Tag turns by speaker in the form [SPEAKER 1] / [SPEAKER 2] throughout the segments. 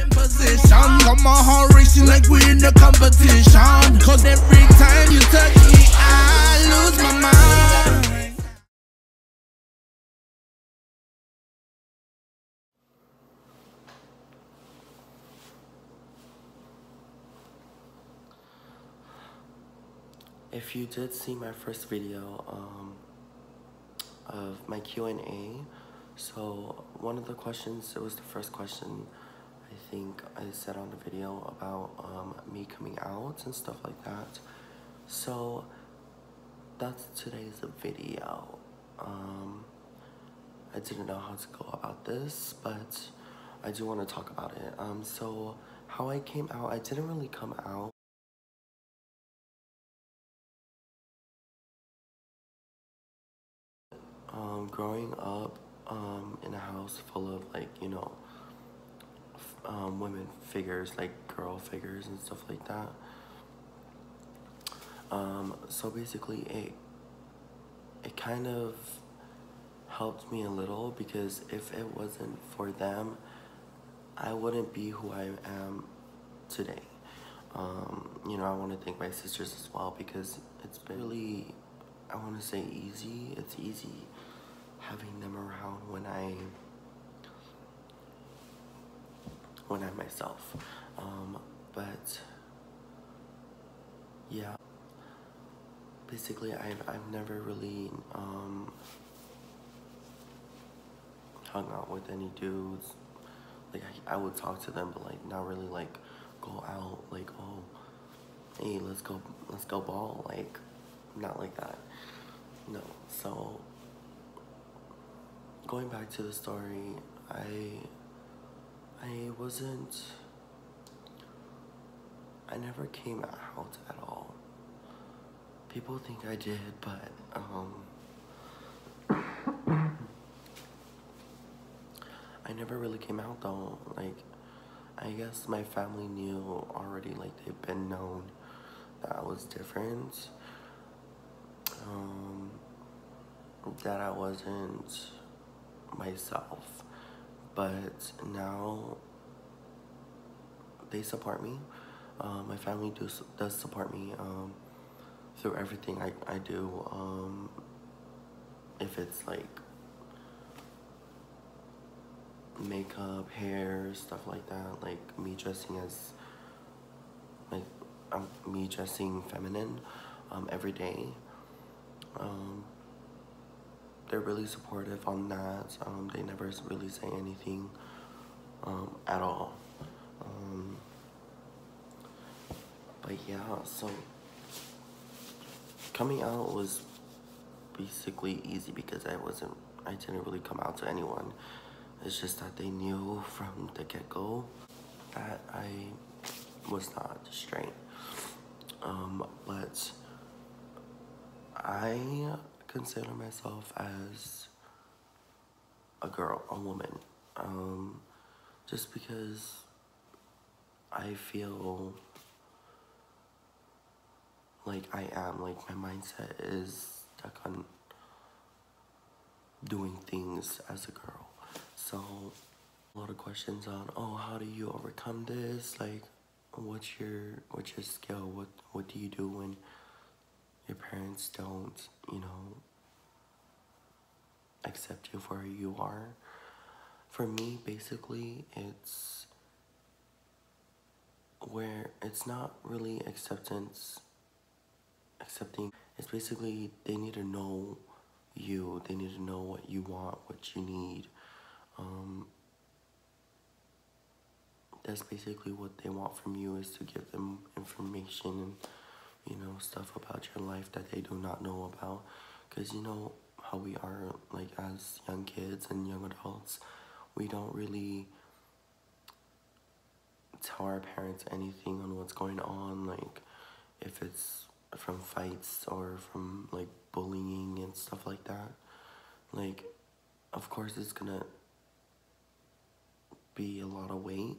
[SPEAKER 1] position. Got my heart racing like we're in the competition. Cause every time you touch me, I lose my mind.
[SPEAKER 2] If you did see my first video of my Q&A, so one of the questions, it was the first question I think I said on the video about me coming out and stuff like that. So that's today's video. I didn't know how to go about this, but I do want to talk about it. So how I came out, I didn't really come out. Growing up in a house full of, like, you know, women figures, like girl figures and stuff like that. So basically it kind of helped me a little, because if it wasn't for them, I wouldn't be who I am today. You know, I want to thank my sisters as well, because it's been really, I want to say easy. It's easy having them around when I'm myself. But yeah, basically I've never really hung out with any dudes. Like I would talk to them, but like not really like go out like, oh, hey, let's go ball, like not like that. No. So going back to the story, I never came out at all. People think I did, but I never really came out though. Like, I guess my family knew already, like they've been known that I was different, that I wasn't myself. But now they support me. My family does support me through everything I do. If it's like makeup, hair, stuff like that, like me dressing as like me dressing feminine every day. They're really supportive on that. They never really say anything at all. But yeah, so coming out was basically easy, because I didn't really come out to anyone. It's just that they knew from the get-go that I was not straight. But I consider myself as a girl, a woman, just because I feel like I am, like my mindset is stuck on doing things as a girl. So a lot of questions on, oh, how do you overcome this? Like, what's your skill? What do you do when your parents don't, you know, accept you for who you are? For me, basically, it's where it's not really accepting. It's basically they need to know you. They need to know what you want, what you need. That's basically what they want from you, is to give them information and, you know, stuff about your life that they do not know about. Because you know how we are, like, as young kids and young adults, we don't really tell our parents anything on what's going on, like if it's from fights or from like bullying and stuff like that. Like, of course it's gonna be a lot of weight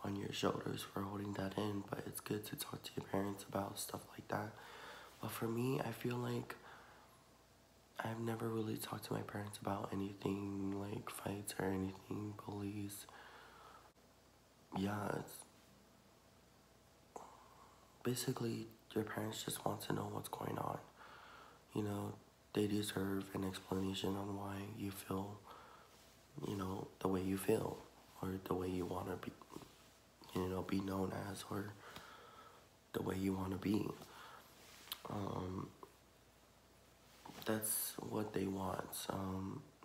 [SPEAKER 2] on your shoulders for holding that in, but it's good to talk to your parents about stuff like that. But for me, I feel like I've never really talked to my parents about anything like fights or anything, bullies. yeah, it's basically your parents just want to know what's going on. You know, they deserve an explanation on why you feel, you know, the way you feel, or the way you want to be, you know, be known as, or the way you want to be. That's what they want.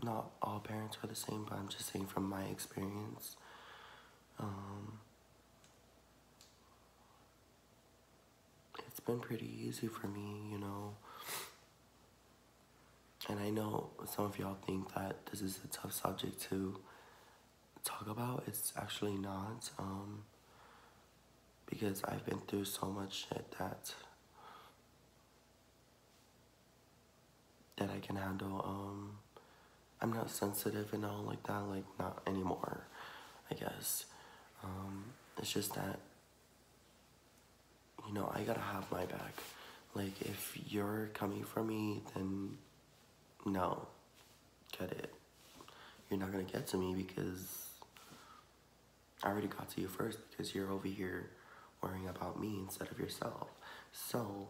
[SPEAKER 2] Not all parents are the same, but I'm just saying from my experience. It's been pretty easy for me, you know. And I know some of y'all think that this is a tough subject to talk about. It's actually not, because I've been through so much shit that I can handle. I'm not sensitive and all like that, like not anymore, I guess. It's just that, you know, I gotta have my back. Like, if you're coming for me, then no, get it. You're not gonna get to me because I already got to you first, because you're over here worrying about me instead of yourself. So,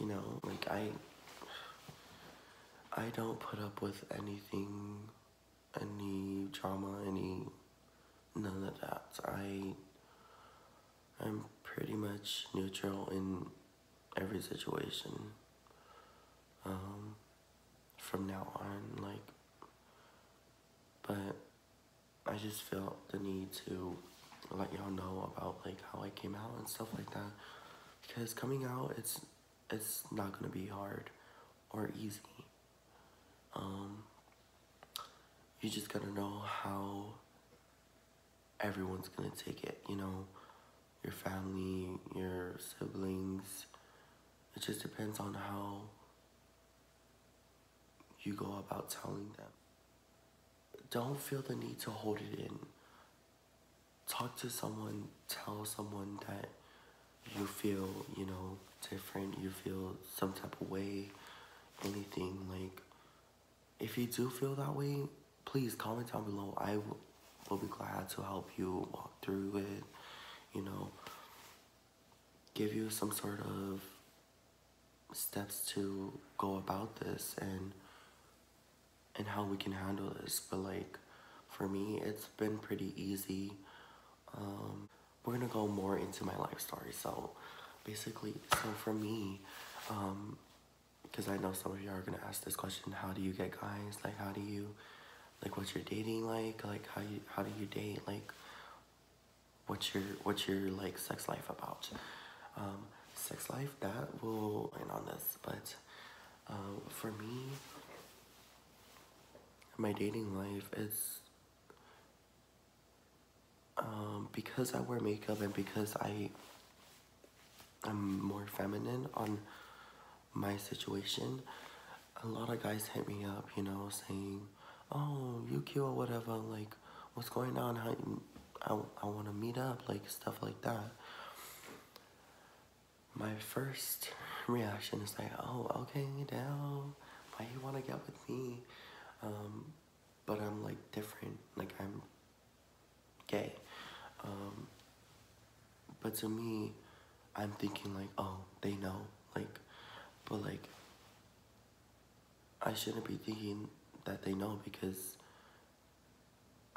[SPEAKER 2] you know, like, I don't put up with anything, any drama, none of that. I'm pretty much neutral in every situation. From now on, like, but I just felt the need to let y'all know about, like, how I came out and stuff like that, because coming out, it's not gonna be hard or easy. You just gotta know how everyone's gonna take it, you know, your family, your siblings. It just depends on how you go about telling them. Don't feel the need to hold it in. Talk to someone, tell someone that you feel, you know, different, you feel some type of way, anything. Like, if you do feel that way, please comment down below. I will be glad to help you walk through it, you know, give you some sort of steps to go about this and how we can handle this. But, like, for me, it's been pretty easy. We're gonna go more into my life story. So basically, so for me, because I know some of you are gonna ask this question: how do you get guys? Like, how do you, like, what's your dating like? Like, how do you date? Like, what's your like sex life about? Sex life, that will end on this. But for me, my dating life is, because I wear makeup and because I'm more feminine on my situation, a lot of guys hit me up, you know, saying, oh, you cute or whatever, like, what's going on, I want to meet up, like, stuff like that. My first reaction is like, oh, okay, down, why you want to get with me? But I'm, like, different, like, I'm gay. But to me, I'm thinking, like, oh, they know, like, but, like, I shouldn't be thinking that they know, because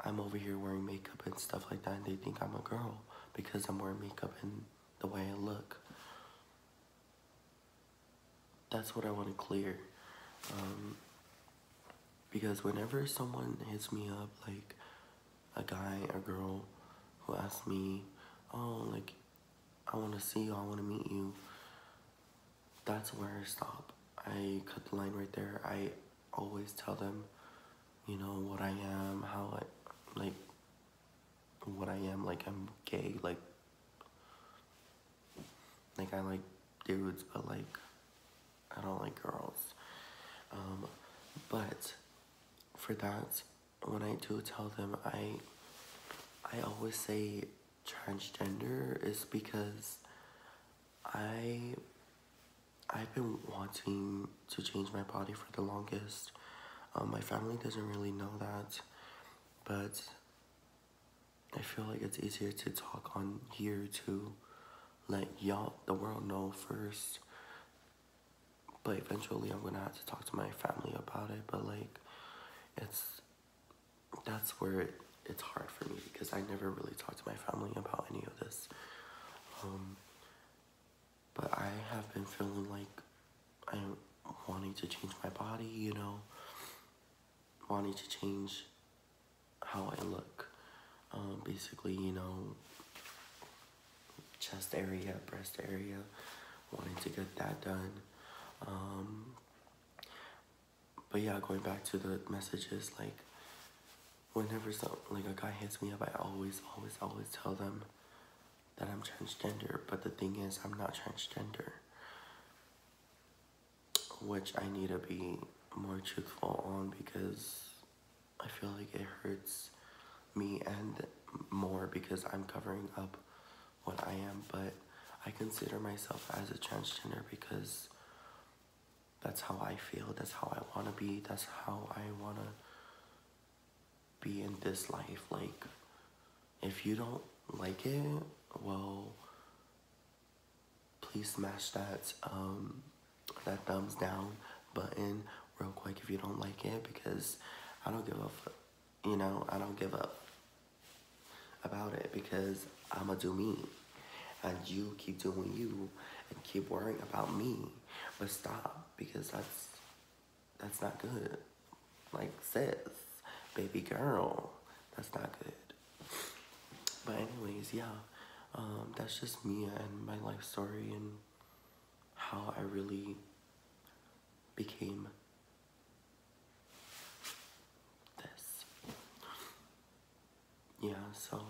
[SPEAKER 2] I'm over here wearing makeup and stuff like that, and they think I'm a girl because I'm wearing makeup and the way I look. That's what I want to clear. Because whenever someone hits me up, like a guy or girl who asks me, oh, like, I want to see you, I want to meet you, that's where I stop. I cut the line right there. I always tell them, you know, what I am, how I, like, what I am, like, I'm gay, like I like dudes, but, like, I don't like girls. But for that, when I do tell them, I always say transgender is because I've been wanting to change my body for the longest. My family doesn't really know that, but I feel like it's easier to talk on here to let y'all, the world, know first. But eventually I'm gonna have to talk to my family about it. But like, that's where it's hard for me because I never really talked to my family about any of this. But I have been feeling like I'm wanting to change my body, you know, wanting to change how I look. Basically, you know, chest area, breast area, wanting to get that done. But yeah, going back to the messages, like, whenever a guy hits me up, I always tell them that I'm transgender. But the thing is, I'm not transgender, which I need to be more truthful on because I feel like it hurts me and more because I'm covering up what I am. But I consider myself as a transgender because that's how I feel, that's how I want to be, that's how I want to be in this life. Like, if you don't like it, well, please smash that that thumbs down button real quick if you don't like it, because I don't give a you know, I don't give up about it because I'ma do me, and you keep doing you and keep worrying about me. But stop, because that's not good. Like, sis, baby girl, that's not good. But anyways, yeah, that's just me and my life story and how I really became this. Yeah, so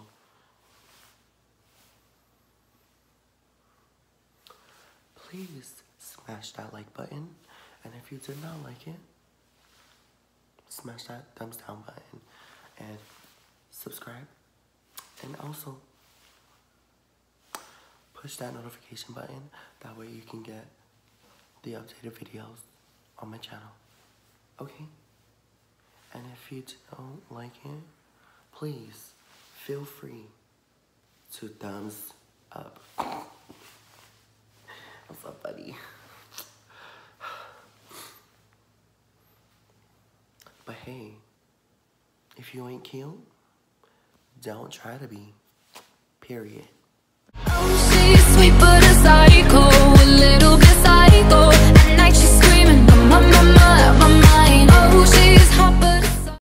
[SPEAKER 2] please smash that like button, and if you did not like it, smash that thumbs down button and subscribe, and also push that notification button. That way you can get the updated videos on my channel. Okay? And if you don't like it, please feel free to thumbs up. What's up, buddy? But hey, if you ain't cute, don't try to be. Period.